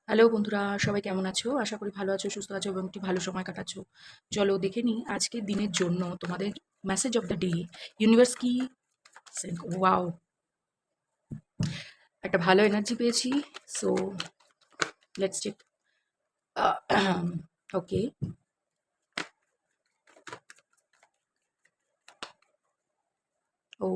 Hello বন্ধুরা, সবাই কেমন আছো? আশা করি ভালো আছো, সুস্থ আছো এবং একটি ভালো সময় কাটাচ্ছো। চলো দেখে নিই আজকের দিনের জন্য তোমাদের message of the day. Universe কি ওয়াও, একটা ভালো এনার্জি পেয়েছি। So let's check. ওকে, ও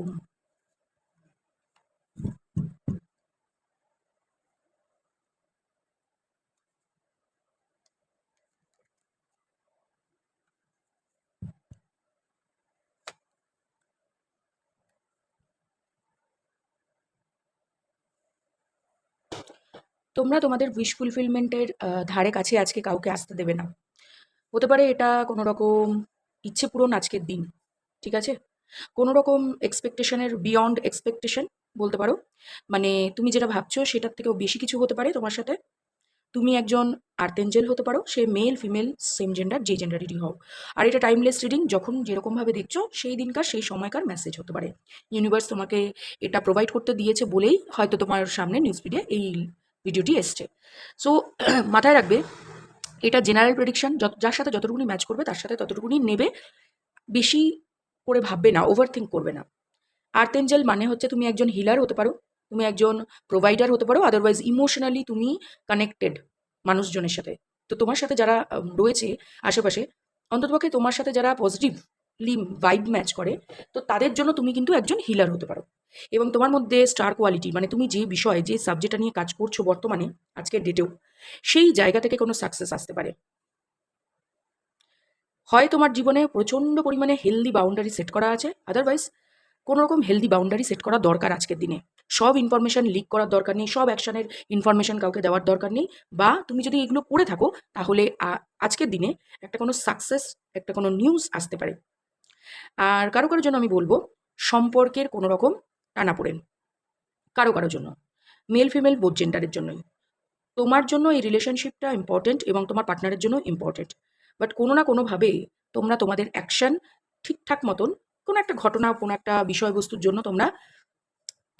তোমরা তোমাদের উইশ ফুলফিলমেন্টের ধারে কাছে আজকে কাউকে আসতে দেবে না। হতে পারে এটা কোনো রকম ইচ্ছে পূরণ আজকের দিন, ঠিক আছে? কোনো রকম এক্সপেকটেশনের বিয়ন্ড এক্সপেকটেশন বলতে পারো। মানে তুমি যেটা ভাবছো সেটার থেকেও বেশি কিছু হতে পারে তোমার সাথে। তুমি একজন আর্থেঞ্জেল হতে পারো, সে মেল ফিমেল সেম জেন্ডার, যে জেন্ডারেরই হও। আর এটা টাইমলেস রিডিং, যখন যেরকমভাবে দেখছো সেই দিনকার সেই সময়কার মেসেজ হতে পারে। ইউনিভার্স তোমাকে এটা প্রোভাইড করতে দিয়েছে বলেই হয়তো তোমার সামনে নিউজ ফিডে এই ভিডিওটি এসছে। সো মাথায় রাখবে, এটা জেনারেল প্রেডিকশন, যার সাথে যতটুকুনি ম্যাচ করবে তার সাথে ততটুকুনি নেবে। বেশি করে ভাববে না, ওভার থিঙ্ক করবে না। আর্থ এঞ্জেল মানে হচ্ছে তুমি একজন হিলার হতে পারো, তুমি একজন প্রোভাইডার হতে পারো, আদারওয়াইজ ইমোশনালি তুমি কানেক্টেড মানুষজনের সাথে। তো তোমার সাথে যারা রয়েছে আশেপাশে, অন্ততপক্ষে তোমার সাথে যারা পজিটিভলি ভাইব ম্যাচ করে, তো তাদের জন্য তুমি কিন্তু একজন হিলার হতে পারো। এবং তোমার মধ্যে স্টার কোয়ালিটি, মানে তুমি যে বিষয় যে সাবজেক্টটা নিয়ে কাজ করছো বর্তমানে আজকের ডেটেও, সেই জায়গা থেকে কোনো সাকসেস আসতে পারে। হয় তোমার জীবনে প্রচণ্ড পরিমাণে হেলদি বাউন্ডারি সেট করা আছে, আদারওয়াইজ কোনো রকম হেলদি বাউন্ডারি সেট করা দরকার আজকের দিনে। সব ইনফরমেশন লিক করার দরকার নেই, সব অ্যাকশনের ইনফরমেশন কাউকে দেওয়ার দরকার নেই। বা তুমি যদি এগুলো করে থাকো, তাহলে আজকের দিনে একটা কোনো সাকসেস, একটা কোনো নিউজ আসতে পারে। আর কারো কারোর জন্য আমি বলবো, সম্পর্কের কোনো রকম টানাপোড়েন কারো কারোর জন্য, মেল ফিমেল বোথ জেন্ডারের জন্যই। তোমার জন্য এই রিলেশনশিপটা ইম্পর্টেন্ট এবং তোমার পার্টনারের জন্য ইম্পর্টেন্ট। বাট কোনো না কোনোভাবে তোমরা তোমাদের অ্যাকশন ঠিকঠাক মতন, কোনো একটা ঘটনা, কোনো একটা বিষয়বস্তুর জন্য তোমরা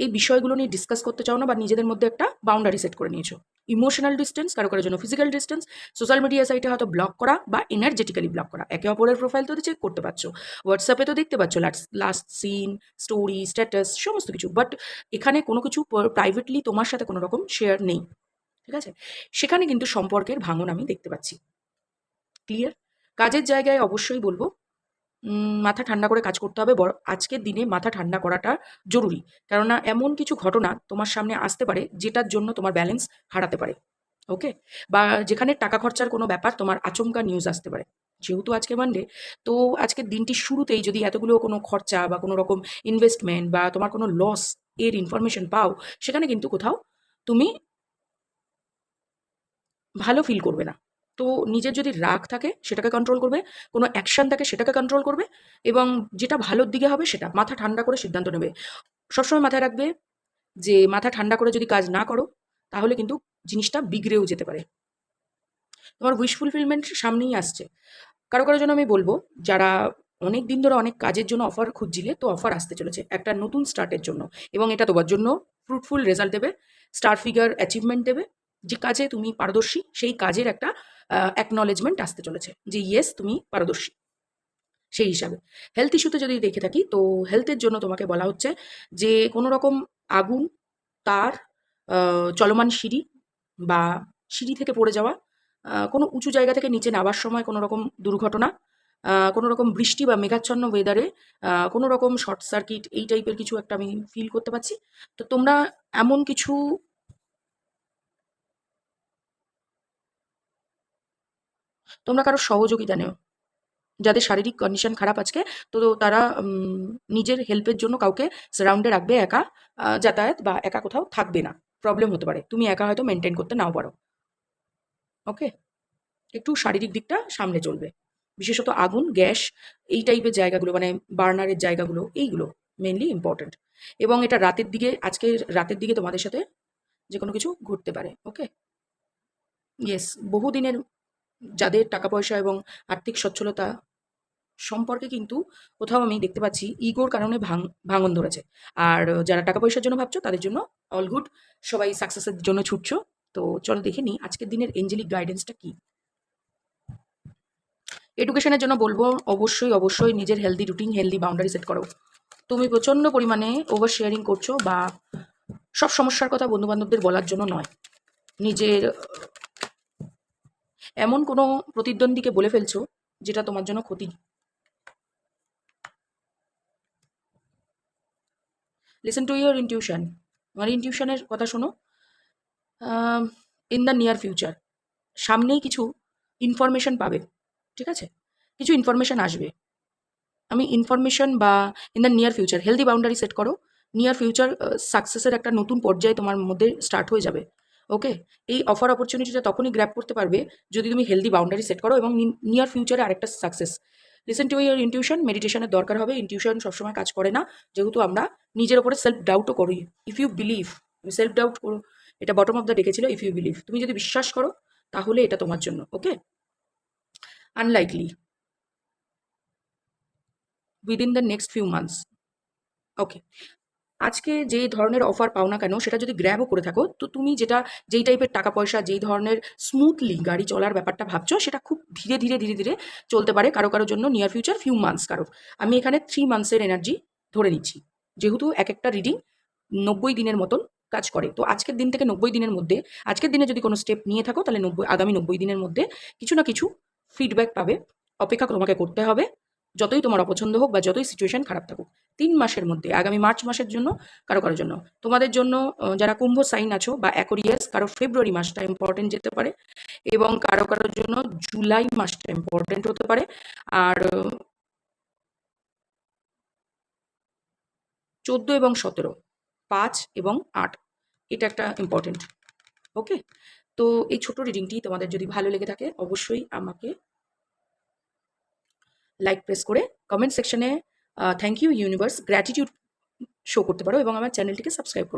এই বিষয়গুলো নিয়ে ডিসকাস করতে চাও না, বা নিজেদের মধ্যে একটা বাউন্ডারি সেট করে নিয়েছো। ইমোশনাল ডিস্টেন্স, কারো কারোর জন্য ফিজিক্যাল ডিস্টেন্স, সোশ্যাল মিডিয়া সাইটে হয়তো ব্লক করা বা এনার্জেটিক্যালি ব্লক করা। একে অপরের প্রোফাইল তো চেক করতে পারছো, হোয়াটসঅ্যাপে তো দেখতে পাচ্ছ লাস্ট সিন, স্টোরি, স্ট্যাটাস, সমস্ত কিছু। বাট এখানে কোনো কিছু প্রাইভেটলি তোমার সাথে কোনো রকম শেয়ার নেই, ঠিক আছে? সেখানে কিন্তু সম্পর্কের ভাঙন আমি দেখতে পাচ্ছি। ক্লিয়ার? কাজের জায়গায় অবশ্যই বলবো, মাথা ঠান্ডা করে কাজ করতে হবে। আজকের দিনে মাথা ঠান্ডা করাটা জরুরি। কেননা এমন কিছু ঘটনা তোমার সামনে আসতে পারে যেটার জন্য তোমার ব্যালেন্স হারাতে পারে। ওকে? বা যেখানে টাকা খরচার কোনো ব্যাপার, তোমার আচমকা নিউজ আসতে পারে। যেহেতু আজকে মানডে, তো আজকের দিনটির শুরুতেই যদি এতগুলো কোনো খরচা বা কোনো রকম ইনভেস্টমেন্ট বা তোমার কোনো লস এর ইনফরমেশন পাও, সেখানে কিন্তু কোথাও তুমি ভালো ফিল করবে না। তো নিজের যদি রাগ থাকে সেটাকে কন্ট্রোল করবে, কোনো অ্যাকশন থাকে সেটাকে কন্ট্রোল করবে, এবং যেটা ভালোর দিকে হবে সেটা মাথা ঠান্ডা করে সিদ্ধান্ত নেবে। সবসময় মাথায় রাখবে যে মাথা ঠান্ডা করে যদি কাজ না করো, তাহলে কিন্তু জিনিসটা বিগড়েও যেতে পারে। তোমার উইশ ফুলফিলমেন্ট সামনেই আসছে। কারো কারো জন্য আমি বলবো, যারা অনেক দিন ধরে অনেক কাজের জন্য অফার খুঁজছিলে, তো অফার আসতে চলেছে একটা নতুন স্টার্টের জন্য, এবং এটা তোমার জন্য ফ্রুটফুল রেজাল্ট দেবে, স্টার ফিগার অ্যাচিভমেন্ট দেবে। যে কাজে তুমি পারদর্শী সেই কাজের একটা অ্যাকনলেজমেন্ট আসতে চলেছে যে ইয়েস তুমি পারদর্শী। সেই হিসাবে হেলথ ইস্যুতে যদি দেখে থাকি, তো হেলথের জন্য তোমাকে বলা হচ্ছে যে কোনো রকম আগুন, তার, চলমান সিঁড়ি বা সিঁড়ি থেকে পড়ে যাওয়া, কোনো উঁচু জায়গা থেকে নিচে নামার সময় কোনো রকম দুর্ঘটনা, কোনো রকম বৃষ্টি বা মেঘাচ্ছন্ন ওয়েদারে কোনো রকম শর্ট সার্কিট, এই টাইপের কিছু একটা আমি ফিল করতে পারছি। তো তোমরা এমন কিছু, তোমরা কারো সহযোগিতা নেও যাদের শারীরিক কন্ডিশন খারাপ আজকে। তো তারা নিজের হেল্পের জন্য কাউকে সারাউন্ডে রাখবে, একা যাতায়াত বা একা কোথাও থাকবে না। প্রবলেম হতে পারে, তুমি একা হয়তো মেনটেন করতে নাও পারো। ওকে? একটু শারীরিক দিকটা সামলে চলবে। বিশেষত আগুন, গ্যাস, এই টাইপের জায়গাগুলো, মানে বার্নারের জায়গাগুলো, এইগুলো মেইনলি ইম্পর্ট্যান্ট। এবং এটা রাতের দিকে, আজকে রাতের দিকে তোমাদের সাথে যে কোনো কিছু ঘটতে পারে। ওকে? ইয়েস, বহুদিনের যাদের টাকা পয়সা এবং আর্থিক সচ্ছলতা সম্পর্কে কিন্তু কোথাও আমি দেখতে পাচ্ছি ইগোর কারণে ভাঙন ধরেছে। আর যারা টাকা পয়সার জন্য ভাবছো তাদের জন্য অল গুড, সবাই সাকসেসের জন্য ছুটছো। তো চলো দেখে নিই আজকের দিনের এঞ্জেলিক গাইডেন্সটা কি। এডুকেশনের জন্য বলবো অবশ্যই নিজের healthy routine, healthy boundary set করো। তুমি প্রচণ্ড পরিমাণে ওভার শেয়ারিং করছো, বা সব সমস্যার কথা বন্ধুবান্ধবদের বলার জন্য নয়, নিজের এমন কোনো প্রতিদ্বন্দ্বীকে বলে ফেলছো যেটা তোমার জন্য ক্ষতি। লিসেন টু ইউর ইনটিউশন, আমার ইনটিউশনের কথা শোনো। ইন দ্য নিয়ার ফিউচার, সামনেই কিছু ইনফরমেশন পাবে, ঠিক আছে? কিছু ইনফরমেশন আসবে। আমি ইনফরমেশন বা in the near future, healthy boundary set করো। নিয়ার ফিউচার সাকসেসের একটা নতুন পর্যায়ে তোমার মধ্যে স্টার্ট হয়ে যাবে। ওকে, এই অফার অপরচুনিটিটা তখনই গ্র্যাব করতে পারবে যদি তুমি হেলদি বাউন্ডারি সেট করো এবং নিয়ার ফিউচারে আরেকটা success. Listen to your intuition, মেডিটেশনের দরকার হবে। ইনটিউশন সবসময় কাজ করে না, যেহেতু আমরা নিজের ওপরে সেলফ ডাউটও করি। ইফ ইউ বিলিভ, তুমি সেলফ ডাউট করো, এটা বটম অফ দ্য ডেকেছিল। ইফ ইউ বিলিভ, তুমি যদি বিশ্বাস করো তাহলে এটা তোমার জন্য। Okay, unlikely within the next few months. Okay, আজকে যেই ধরনের অফার পাও না কেন, সেটা যদি গ্র্যাবও করে থাকো, তো তুমি যেই টাইপের টাকা পয়সা, যেই ধরনের স্মুথলি গাড়ি চলার ব্যাপারটা ভাবছো, সেটা খুব ধীরে ধীরে চলতে পারে কারো জন্য নিয়ার ফিউচার ফিউ মান্থস কারো। আমি এখানে 3 মান্থসের এনার্জি ধরে নিচ্ছি, যেহেতু এক একটা রিডিং 90 দিনের মতন কাজ করে। তো আজকের দিন থেকে 90 দিনের মধ্যে, আজকের দিনে যদি কোনো স্টেপ নিয়ে থাকো, তাহলে আগামী 90 দিনের মধ্যে কিছু না কিছু ফিডব্যাক পাবে। অপেক্ষা তোমাকে করতে হবে, যতই তোমার অপছন্দ হোক বা যতই সিচুয়েশন খারাপ থাকুক। 3 মাসের মধ্যে, আগামী মার্চ মাসের জন্য কারোর জন্য, তোমাদের জন্য যারা কুম্ভ সাইন আছো বা অ্যাকোরিয়াস, কারো ফেব্রুয়ারি মাসটা ইম্পর্টেন্ট যেতে পারে, এবং কারোর জন্য জুলাই মাসটা ইম্পর্টেন্ট হতে পারে। আর 14 এবং 17, 5 এবং 8, এটা একটা ইম্পর্টেন্ট। ওকে, তো এই ছোট রিডিংটি তোমাদের যদি ভালো লেগে থাকে, অবশ্যই আমাকে লাইক প্রেস করে কমেন্ট সেকশনে thank you universe, gratitude show করতে পারো, এবং আমার চ্যানেলটিকে সাবস্ক্রাইব করো।